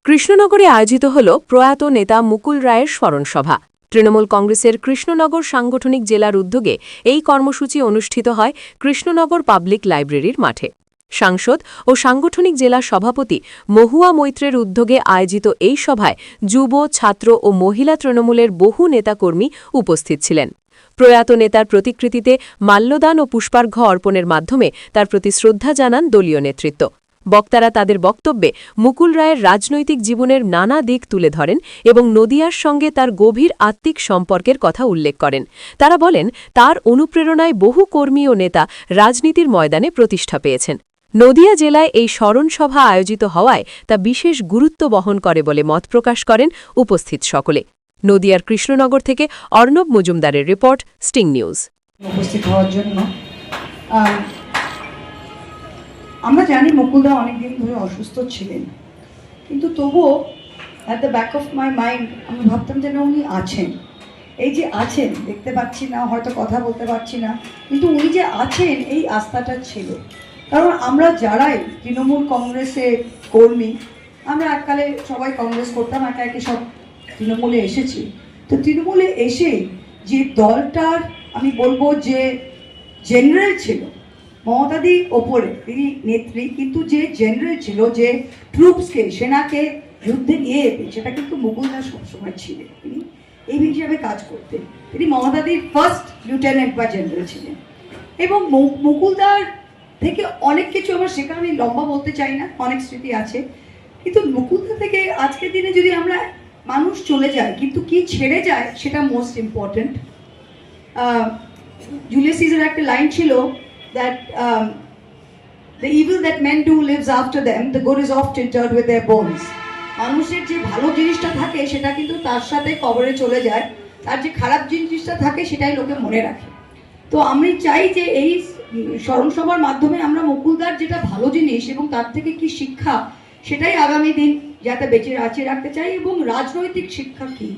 কৃষ্ণনগরে আয়োজিত হল প্রয়াত নেতা মুকুল রায়ের স্মরণসভা। তৃণমূল কংগ্রেসের কৃষ্ণনগর সাংগঠনিক জেলার উদ্যোগে এই কর্মসূচি অনুষ্ঠিত হয় কৃষ্ণনগর পাবলিক লাইব্রেরির মাঠে। সাংসদ ও সাংগঠনিক জেলা সভাপতি মহুয়া মৈত্রের উদ্যোগে আয়োজিত এই সভায় যুব, ছাত্র ও মহিলা তৃণমূলের বহু নেতাকর্মী উপস্থিত ছিলেন। প্রয়াত নেতার প্রতিকৃতিতে মাল্যদান ও পুষ্পার্ঘ্য অর্পণের মাধ্যমে তার প্রতি শ্রদ্ধা জানান দলীয় নেতৃত্ব। বক্তারা তাদের বক্তব্যে মুকুল রায়ের রাজনৈতিক জীবনের নানা দিক তুলে ধরেন এবং নদিয়ার সঙ্গে তার গভীর আত্মিক সম্পর্কের কথা উল্লেখ করেন। তারা বলেন, তার অনুপ্রেরণায় বহু কর্মী ও নেতা রাজনীতির ময়দানে প্রতিষ্ঠা পেয়েছেন। নদিয়া জেলায় এই স্মরণসভা আয়োজিত হওয়ায় তা বিশেষ গুরুত্ব বহন করে বলে মত প্রকাশ করেন উপস্থিত সকলে। নদিয়ার কৃষ্ণনগর থেকে অর্ণব মজুমদারের রিপোর্ট, স্টিং নিউজ। উপস্থিত হওয়ার জন্য আমরা জানি মুকুলদা অনেকদিন ধরে অসুস্থ ছিলেন, কিন্তু তবুও at the back of my mind আমি ভাবতাম যেন উনি আছেন। এই যে আছেন, দেখতে পাচ্ছি না, হয়তো কথা বলতে পারছি না, কিন্তু উনি যে আছেন এই আস্থাটা ছিল। কারণ আমরা যারাই তৃণমূল কংগ্রেসের কর্মী, আমরা এককালে সবাই কংগ্রেস করতাম, একা একে সব তৃণমূলে এসেছি। তো তৃণমূলে এসে যে দলটার আমি বলবো যে জেনারেল ছিল, মমতাদি ওপরে তিনি নেত্রী, কিন্তু যে জেনারেল ছিল, যে ট্রুপসকে, সেনাকে যুদ্ধে নিয়ে যেতে, সেটা কিন্তু মুকুলদা সবসময় ছিলেন। তিনি এই হিসাবে কাজ করতেন। তিনি মমতাদির ফার্স্ট লিউটেন্যান্ট বা জেনারেল ছিলেন। এবং মুকুলদার থেকে অনেক কিছু আমার শেখা, আমি লম্বা বলতে চাই না, অনেক স্মৃতি আছে, কিন্তু মুকুলদা থেকে আজকের দিনে যদি আমরা মানুষ চলে যায় কিন্তু কি ছেড়ে যায় সেটা মোস্ট ইম্পর্টেন্ট। জুলিয়াস সিজার একটা লাইন ছিল, that the evil that men do lives after them, the good is oft interred with their bones. মানুষের যে ভালো জিনিসটা থাকে সেটা কিন্তু তার সাথে কবরে চলে যায়, তার যে খারাপ জিনিসটা থাকে সেটাই লোকে মনে রাখে। তো আমি চাই যে এই স্মরণসভার মাধ্যমে আমরা মুকুলদার যেটা ভালো জিনিস এবং তার থেকে কি শিক্ষা, সেটাই আগামী দিন যাতে বেঁচে রাখতে চাই। এবং রাজনৈতিক শিক্ষা কি,